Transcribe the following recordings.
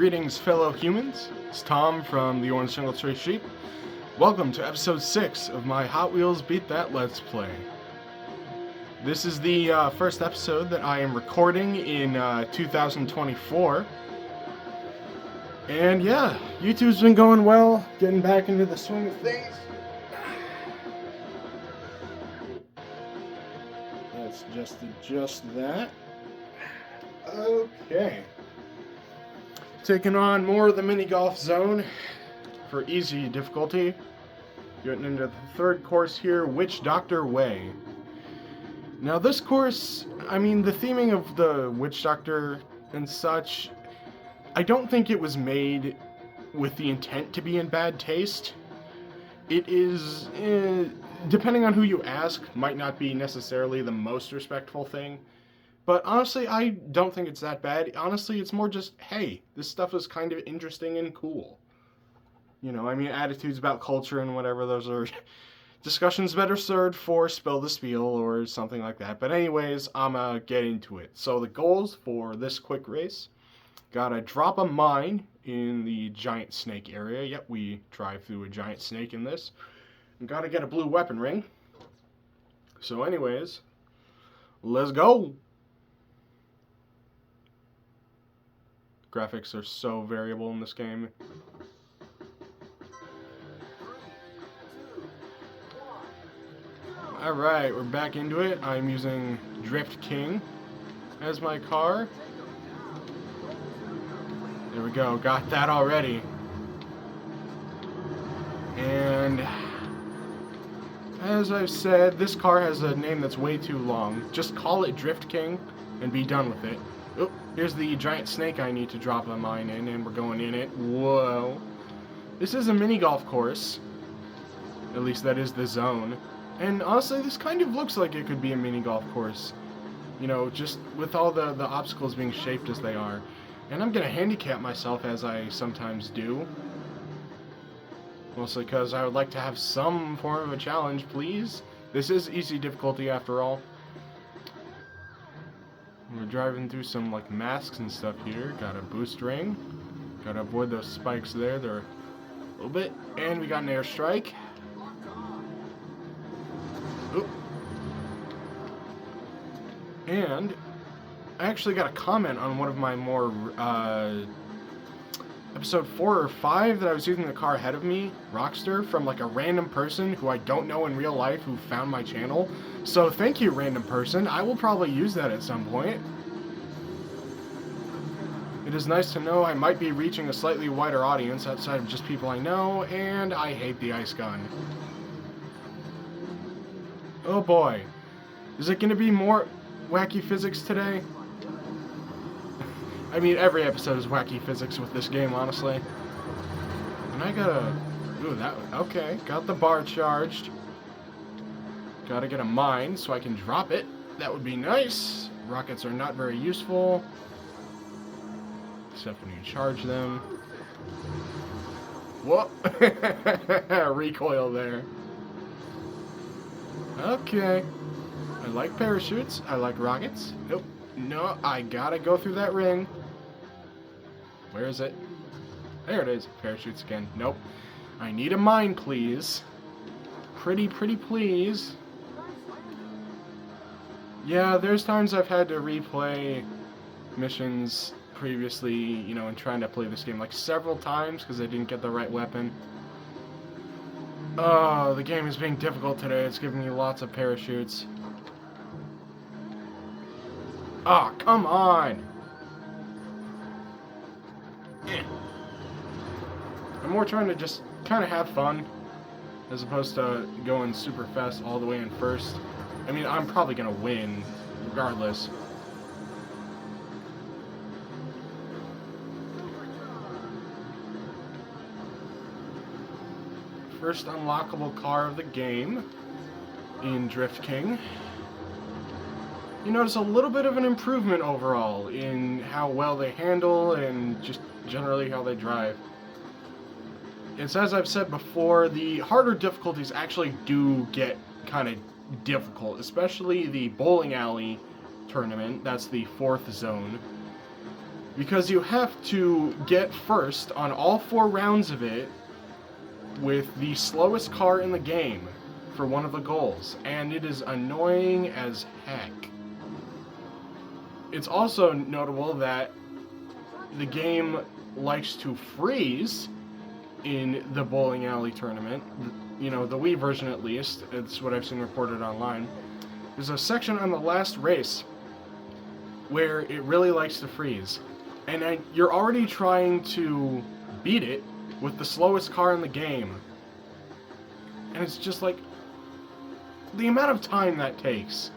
Greetings, fellow humans. It's Tom from the Orange Single Tree Sheep. Welcome to episode 6 of my Hot Wheels Beat That Let's Play. This is the first episode that I am recording in 2024. And yeah, YouTube's been going well, getting back into the swing of things. Let's just adjust that. Okay. Taking on more of the mini golf zone for easy difficulty. Getting into the third course here, Witch Doctor Way. Now this course, I mean, the theming of the Witch Doctor and such, I don't think it was made with the intent to be in bad taste. It is, depending on who you ask, might not be necessarily the most respectful thing. But honestly, I don't think it's that bad. Honestly, it's more just, hey, this stuff is kind of interesting and cool. You know, I mean, attitudes about culture and whatever, those are discussions better served for Spill the Spiel or something like that. But anyways, I'ma get into it. So the goals for this quick race, gotta drop a mine in the giant snake area. Yep, we drive through a giant snake in this. And gotta get a blue weapon ring. So anyways, let's go! Graphics are so variable in this game. Alright, we're back into it. I'm using Drift King as my car. There we go, got that already. And as I've said, this car has a name that's way too long. Just call it Drift King and be done with it. Oh, here's the giant snake I need to drop a mine in, and we're going in it. Whoa. This is a mini golf course. At least that is the zone. And honestly, this kind of looks like it could be a mini golf course. You know, just with all the obstacles being shaped as they are. And I'm going to handicap myself as I sometimes do. Mostly because I would like to have some form of a challenge, please. This is easy difficulty after all. We're driving through some like masks and stuff here. Got a boost ring. Gotta avoid those spikes there. They're a little bit. And we got an airstrike. Oop. And I actually got a comment on one of my more episode 4 or 5 that I was using the car ahead of me, Rockster, from like a random person who I don't know in real life who found my channel. So thank you, random person. I will probably use that at some point. It is nice to know I might be reaching a slightly wider audience outside of just people I know, and I hate the ice gun. Oh boy. Is it going to be more wacky physics today? I mean, every episode is wacky physics with this game, honestly. And I gotta... Ooh, that... Okay, got the bar charged. Gotta get a mine so I can drop it. That would be nice. Rockets are not very useful. Except when you charge them. Whoop! Recoil there. Okay. I like parachutes. I like rockets. Nope. No, I gotta go through that ring. Where is it? There it is. Parachutes again. Nope. I need a mine, please. Pretty please. Yeah, there's times I've had to replay missions previously, you know, and trying to play this game like several times because I didn't get the right weapon. Oh, the game is being difficult today. It's giving me lots of parachutes. Ah, oh, come on! I'm more trying to just kind of have fun as opposed to going super fast all the way in first. I mean, I'm probably going to win regardless. First unlockable car of the game in Drift King. You notice a little bit of an improvement overall in how well they handle and just generally how they drive. It's as I've said before, the harder difficulties actually do get kind of difficult, especially the bowling alley tournament. That's the 4th zone. because you have to get first on all 4 rounds of it with the slowest car in the game for one of the goals, and it is annoying as heck. It's also notable that the game likes to freeze in the bowling alley tournament. You know, the Wii version at least. It's what I've seen reported online. There's a section on the last race where it really likes to freeze. And you're already trying to beat it with the slowest car in the game. And it's just like, the amount of time that takes.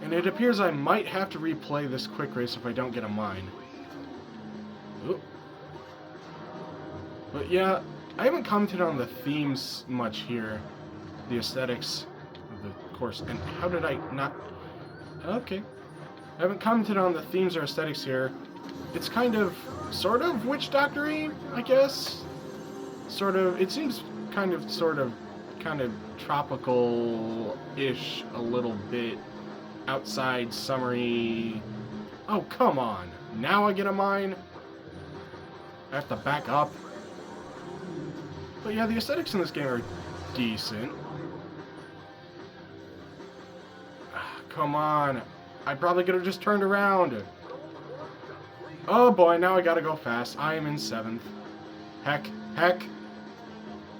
And it appears I might have to replay this quick race if I don't get a mine. Ooh. But yeah, I haven't commented on the themes much here. The aesthetics of the course. And how did I not... Okay. I haven't commented on the themes or aesthetics here. It's kind of, sort of witch doctor-y, I guess. Sort of, it seems kind of tropical-ish a little bit. Outside, summery. Oh, come on. Now I get a mine? I have to back up. But yeah, the aesthetics in this game are decent. Come on. I probably could have just turned around. Oh boy, now I gotta go fast. I am in 7th. Heck.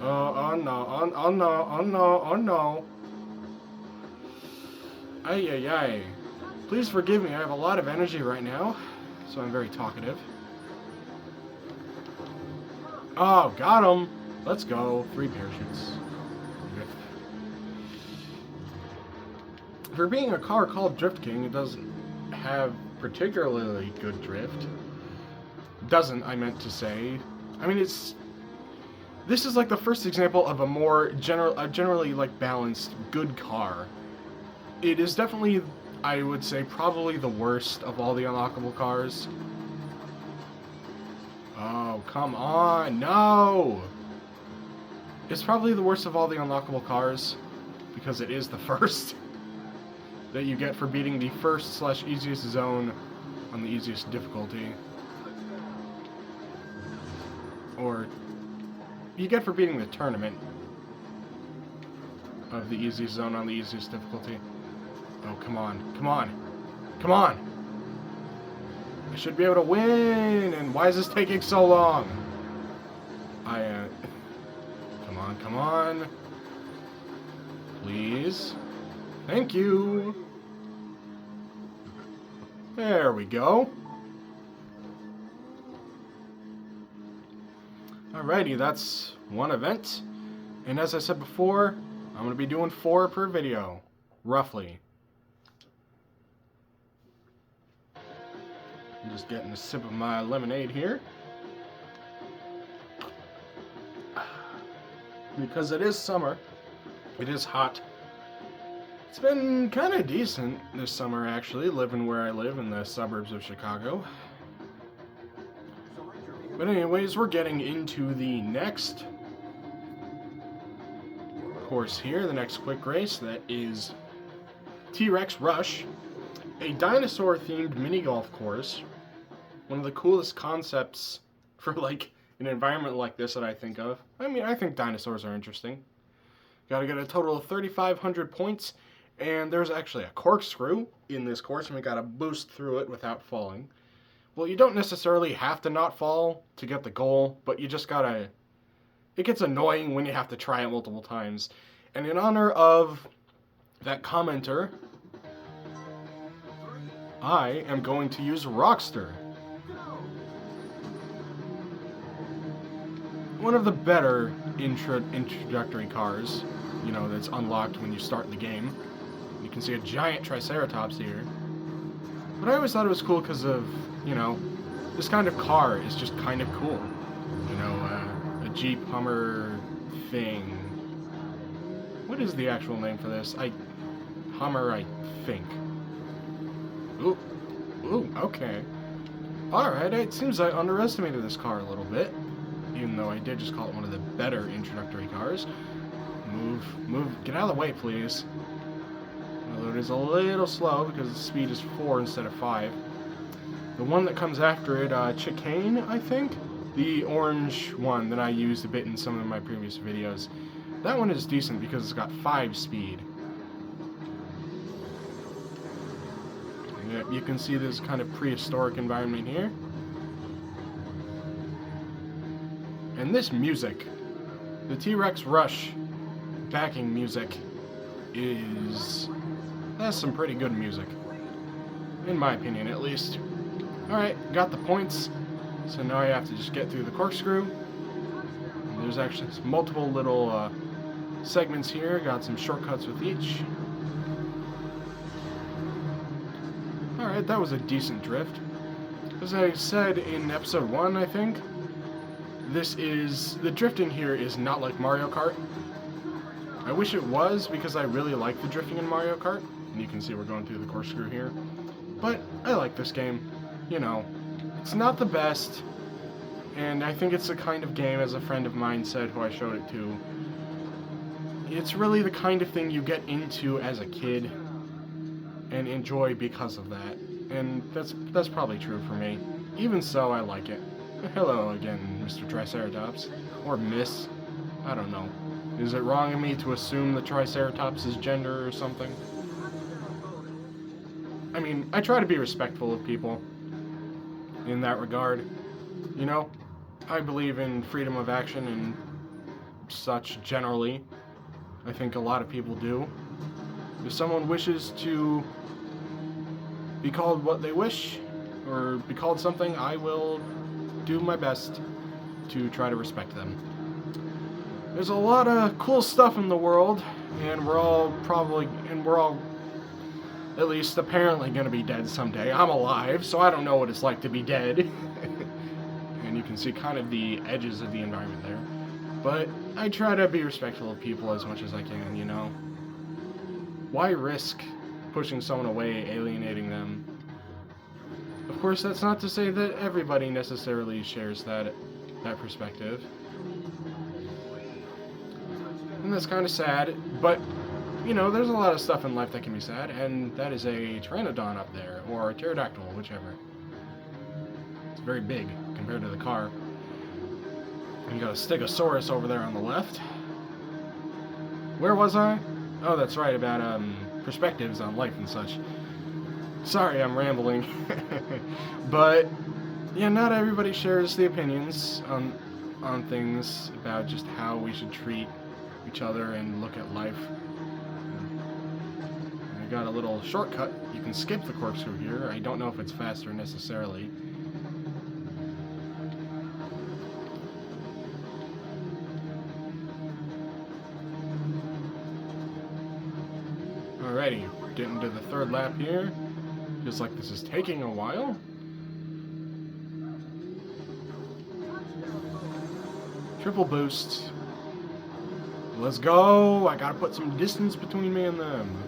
Oh no. Ay. Please forgive me, I have a lot of energy right now, so I'm very talkative. Oh, got him. Let's go. 3 parachutes. For being a car called Drift King, it doesn't have particularly good drift. Doesn't, I meant to say. I mean, this is like the first example of a more generally like balanced, good car. It is definitely, I would say, probably the worst of all the unlockable cars. Oh, come on, no! It's probably the worst of all the unlockable cars, because it is the first that you get for beating the first/easiest zone on the easiest difficulty. Or, you get for beating the tournament of the easiest zone on the easiest difficulty. Oh, come on. I should be able to win, and why is this taking so long? Come on. Please. Thank you. There we go. Alrighty, that's one event. And as I said before, I'm going to be doing 4 per video. Roughly. I'm just getting a sip of my lemonade here. Because it is summer. It is hot. It's been kind of decent this summer, actually, living where I live in the suburbs of Chicago. But anyways, we're getting into the next course here, the next quick race. That is T-Rex Rush, a dinosaur-themed mini-golf course. One of the coolest concepts for, like, an environment like this that I think of. I mean, I think dinosaurs are interesting. Gotta get a total of 3,500 points, and there's actually a corkscrew in this course, and we gotta boost through it without falling. Well, you don't necessarily have to not fall to get the goal, but you just gotta... It gets annoying when you have to try it multiple times. And in honor of that commenter, I am going to use Rockster. One of the better introductory cars, you know, that's unlocked when you start the game. You can see a giant Triceratops here. But I always thought it was cool because of, you know, this kind of car is just kind of cool. You know, a Jeep Hummer thing. What is the actual name for this? Hummer, I think. Ooh, okay. Alright, it seems I underestimated this car a little bit. Even though I did just call it one of the better introductory cars. Move, get out of the way, please. Although it is a little slow because the speed is 4 instead of 5. The one that comes after it, Chicane, I think? The orange one that I used a bit in some of my previous videos. That one is decent because it's got 5 speed. Yep, you can see this kind of prehistoric environment here. And this music, the T-Rex Rush backing music, that's some pretty good music. In my opinion, at least. Alright, got the points. So now I have to just get through the corkscrew. And there's actually multiple little segments here. Got some shortcuts with each. Alright, that was a decent drift. As I said in episode 1, I think, the drifting here is not like Mario Kart. I wish it was, because I really like the drifting in Mario Kart. And you can see we're going through the corkscrew here. But I like this game. You know, it's not the best, and I think it's the kind of game, as a friend of mine said who I showed it to, it's really the kind of thing you get into as a kid and enjoy because of that. And that's probably true for me. Even so, I like it. Hello again, Mr. Triceratops. Or Miss. I don't know. Is it wrong of me to assume the Triceratops is gender or something? I mean, I try to be respectful of people in that regard. You know, I believe in freedom of action and such generally. I think a lot of people do. If someone wishes to be called what they wish, or be called something, I will do my best to try to respect them. There's a lot of cool stuff in the world, and we're all at least apparently gonna be dead someday. I'm alive, so I don't know what it's like to be dead. And you can see kind of the edges of the environment there. But I try to be respectful of people as much as I can, you know. Why risk pushing someone away, alienating them? Of course, that's not to say that everybody necessarily shares that perspective. And that's kind of sad, but you know, there's a lot of stuff in life that can be sad, and that is a pteranodon up there, or a pterodactyl, whichever. It's very big compared to the car. And you got a stegosaurus over there on the left. Where was I? Oh, that's right, about perspectives on life and such. Sorry, I'm rambling. But yeah, not everybody shares the opinions on things about just how we should treat each other and look at life. I got a little shortcut. You can skip the corkscrew here. I don't know if it's faster necessarily. Alrighty, getting to the third lap here. Feels like this is taking a while. Triple boost. Let's go! I gotta put some distance between me and them.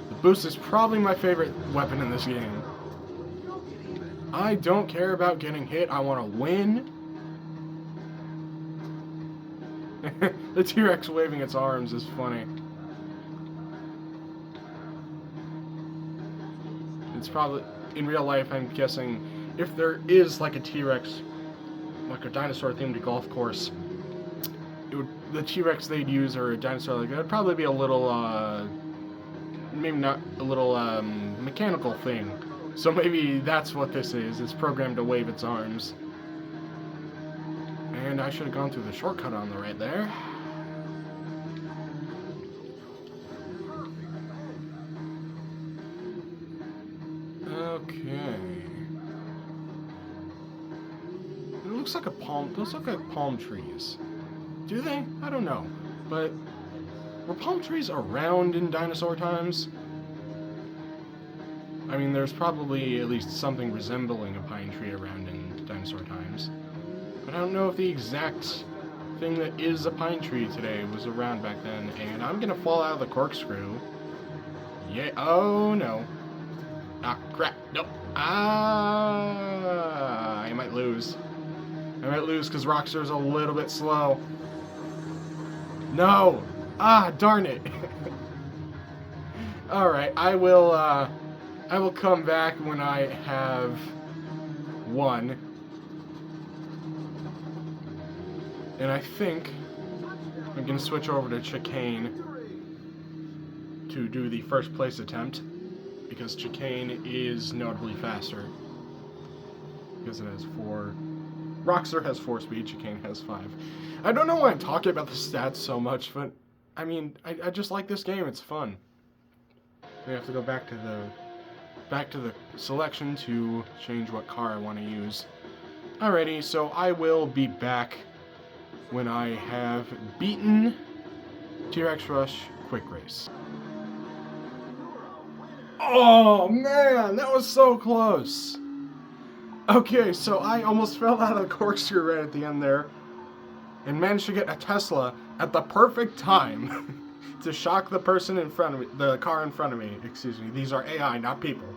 The boost is probably my favorite weapon in this game. I don't care about getting hit, I want to win. The T-Rex waving its arms is funny. It's probably, in real life, I'm guessing, if there is like a T-Rex, like a dinosaur-themed golf course, the T-Rex they'd use, or a dinosaur like that, would probably be a little, maybe not a little, mechanical thing. So maybe that's what this is. It's programmed to wave its arms. And I should have gone through the shortcut on the right there. Okay. It looks like a palm. Those look like palm trees. Do they? I don't know. But were palm trees around in dinosaur times? I mean, there's probably at least something resembling a pine tree around in dinosaur times. But I don't know if the exact thing that is a pine tree today was around back then. And I'm gonna fall out of the corkscrew. Yeah. Oh no. Ah, crap. Nope. Ah, I might lose. I might lose because Rockster's a little bit slow. No! Ah, darn it. Alright, I will I will come back when I have won. And I think I'm going to switch over to Chicane to do the first place attempt, because Chicane is notably faster. Because it has 4. Rockster has 4 speed, Chicane has 5. I don't know why I'm talking about the stats so much, but I mean, I just like this game. It's fun. We have to go back to the selection to change what car I want to use. Alrighty, so I will be back when I have beaten T-Rex Rush Quick Race. Oh man, that was so close. Okay, so I almost fell out of the corkscrew right at the end there and managed to get a Tesla at the perfect time to shock the person in front of me, the car in front of me, excuse me. These are AI, not people.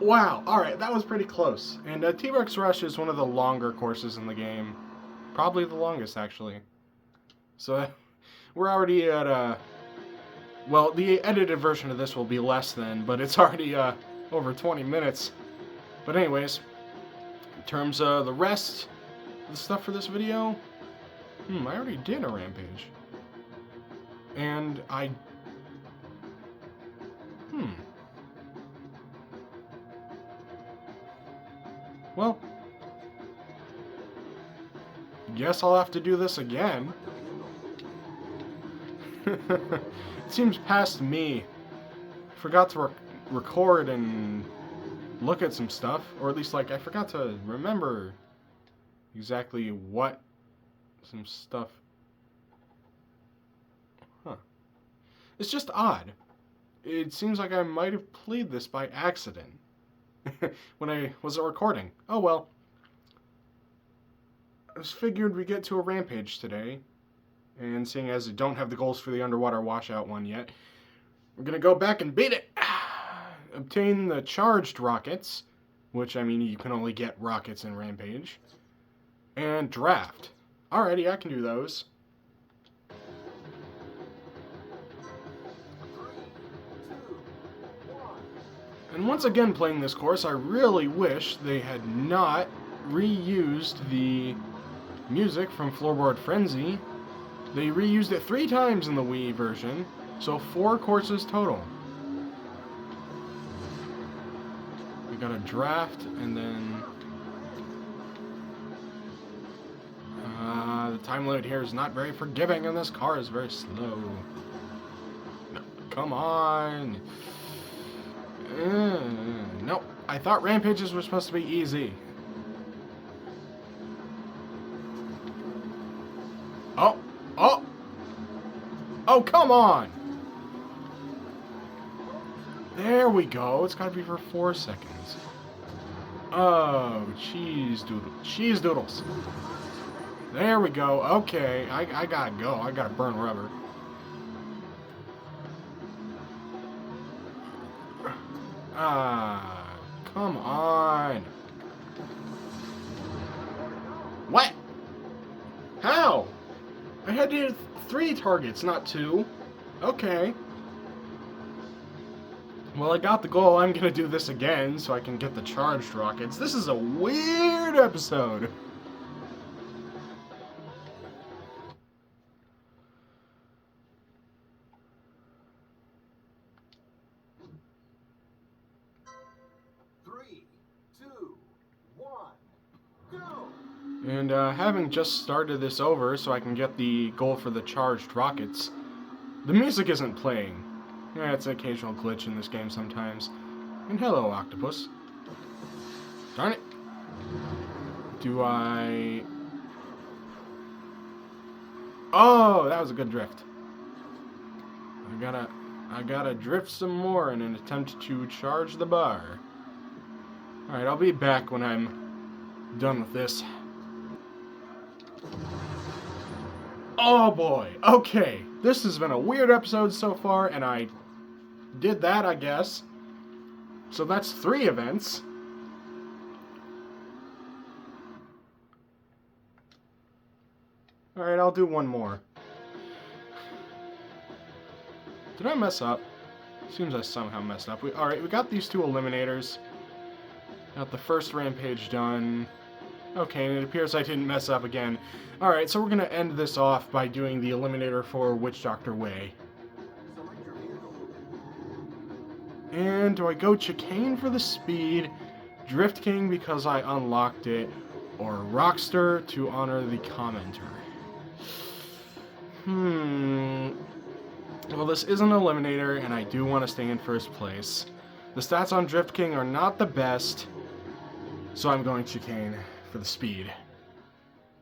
Wow, alright, that was pretty close. And T-Rex Rush is one of the longer courses in the game. Probably the longest, actually. So, we're already at, well, the edited version of this will be less than, but it's already, over 20 minutes. But anyways, in terms of the rest of the stuff for this video, I already did a rampage. And well, guess I'll have to do this again. It seems past me. Forgot to record and look at some stuff, or at least like I forgot to remember exactly what some stuff. It's just odd. It seems like I might have played this by accident when I wasn't recording. Oh well. I just figured we'd get to a rampage today, and seeing as I don't have the goals for the underwater washout one yet, we're gonna go back and beat it. Obtain the charged rockets, which I mean you can only get rockets in Rampage, and draft. Alrighty, I can do those. And once again playing this course, I really wish they had not reused the music from Floorboard Frenzy. They reused it 3 times in the Wii version, so 4 courses total. We got a draft, and then the time limit here is not very forgiving, and this car is very slow. No, come on. Nope. I thought rampages were supposed to be easy. Oh, come on. There we go. It's got to be for 4 seconds. Oh, cheese doodles. There we go. Okay, I gotta go. I gotta burn rubber. Come on. What? How? I had to hit 3 targets, not 2. Okay. Well, I got the goal. I'm gonna do this again so I can get the charged rockets. This is a weird episode. And having just started this over so I can get the goal for the charged rockets, the music isn't playing. Yeah, it's an occasional glitch in this game sometimes. And hello, octopus. Darn it. Do I... Oh, that was a good drift. I gotta drift some more in an attempt to charge the bar. Alright, I'll be back when I'm done with this. Oh boy, okay. This has been a weird episode so far, and I did that, I guess. So that's 3 events. Alright, I'll do one more. Did I mess up? Seems I somehow messed up. Alright, we got these two eliminators. Got the first rampage done. Okay, and it appears I didn't mess up again. Alright, so we're going to end this off by doing the eliminator for Witch Doctor Way. And do I go Chicane for the speed, Drift King because I unlocked it, or Rockster to honor the commenter? Well, this is an eliminator, and I do want to stay in first place. The stats on Drift King are not the best, so I'm going Chicane for the speed.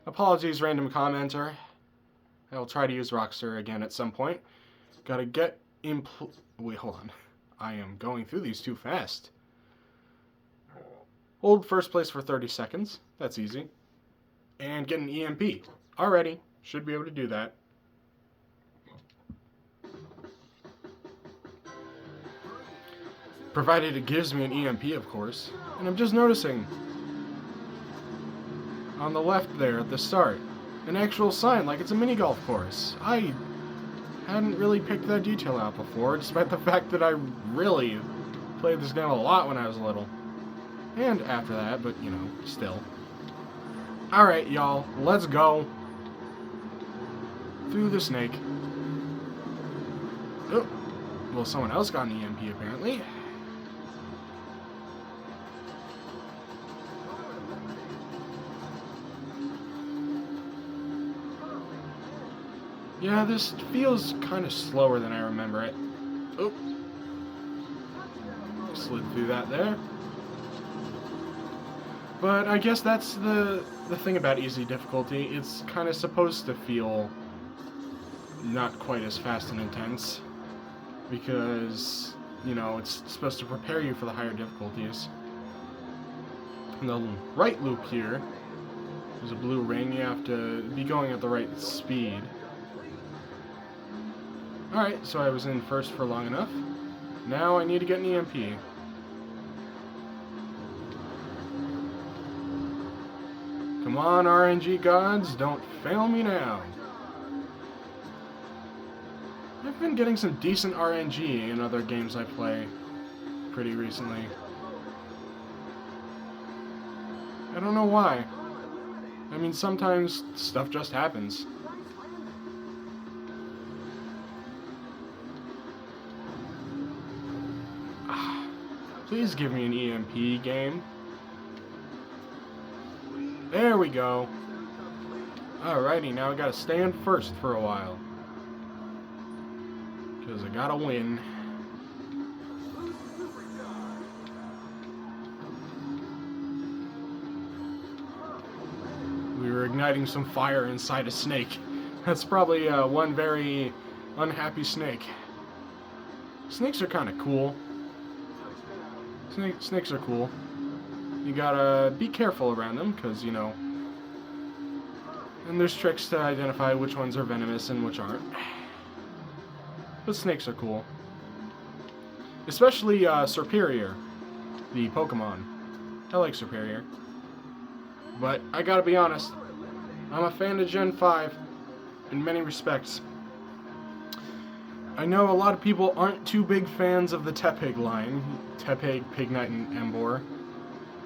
Apologies, random commenter. I will try to use Rockster again at some point. Gotta get wait, hold on. I am going through these too fast. Hold first place for 30 seconds. That's easy. And get an EMP. Already. Should be able to do that. Provided it gives me an EMP, of course. And I'm just noticing, on the left there at the start, an actual sign like it's a mini golf course. I hadn't really picked that detail out before, despite the fact that I really played this game a lot when I was little. And after that, but you know, still. Alright, y'all, let's go through the snake. Oh, well, someone else got an EMP apparently. Yeah, this feels kind of slower than I remember it. Oh. Slid through that there. But I guess that's the thing about easy difficulty. It's kind of supposed to feel not quite as fast and intense. Because, you know, it's supposed to prepare you for the higher difficulties. In the right loop here, there's a blue ring. You have to be going at the right speed. Alright, so I was in first for long enough. Now I need to get an EMP. Come on, RNG gods, don't fail me now. I've been getting some decent RNG in other games I play pretty recently. I don't know why. I mean, sometimes stuff just happens. Please give me an EMP game. There we go. Alrighty, now I gotta stay in first for a while. Because I gotta win. We were igniting some fire inside a snake. That's probably one very unhappy snake. Snakes are kind of cool. Snakes are cool. You gotta be careful around them, because, you know... And there's tricks to identify which ones are venomous and which aren't. But snakes are cool. Especially Superior, the Pokemon. I like Superior. But I gotta be honest, I'm a fan of Gen 5 in many respects. I know a lot of people aren't too big fans of the Tepig line. Tepig, Pignite, and Emboar.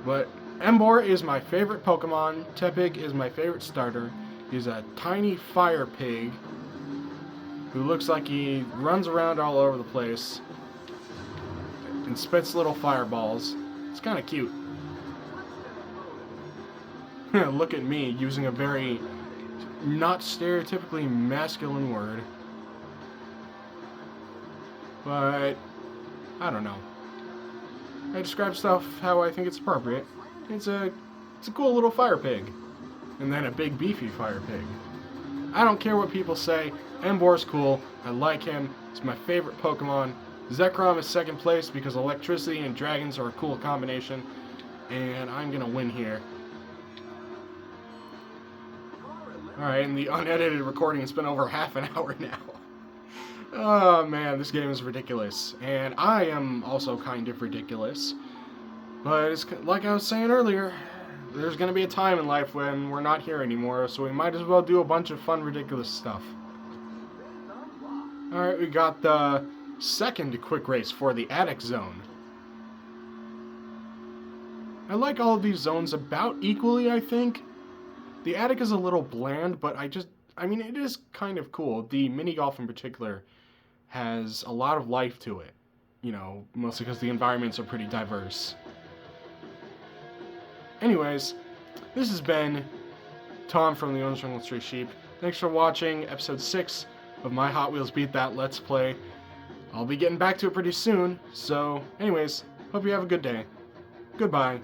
But Emboar is my favorite Pokemon. Tepig is my favorite starter. He's a tiny fire pig who looks like he runs around all over the place and spits little fireballs. It's kind of cute. Look at me using a very not stereotypically masculine word. But I don't know. I describe stuff how I think it's appropriate. It's a cool little fire pig. And then a big beefy fire pig. I don't care what people say. Emboar's cool. I like him. He's my favorite Pokemon. Zekrom is second place because electricity and dragons are a cool combination. And I'm gonna win here. Alright, and the unedited recording has been over half an hour now. Oh man, this game is ridiculous. And I am also kind of ridiculous. But it's like I was saying earlier, there's going to be a time in life when we're not here anymore, so we might as well do a bunch of fun, ridiculous stuff. Alright, we got the second quick race for the attic zone. I like all of these zones about equally, I think. The attic is a little bland, but I mean, it is kind of cool. The mini golf in particular has a lot of life to it, you know, mostly because the environments are pretty diverse. Anyways, this has been Tom from the Orange Jungle Stray Sheep. Thanks for watching episode 6 of my Hot Wheels Beat That Let's Play. I'll be getting back to it pretty soon, so anyways, hope you have a good day. Goodbye.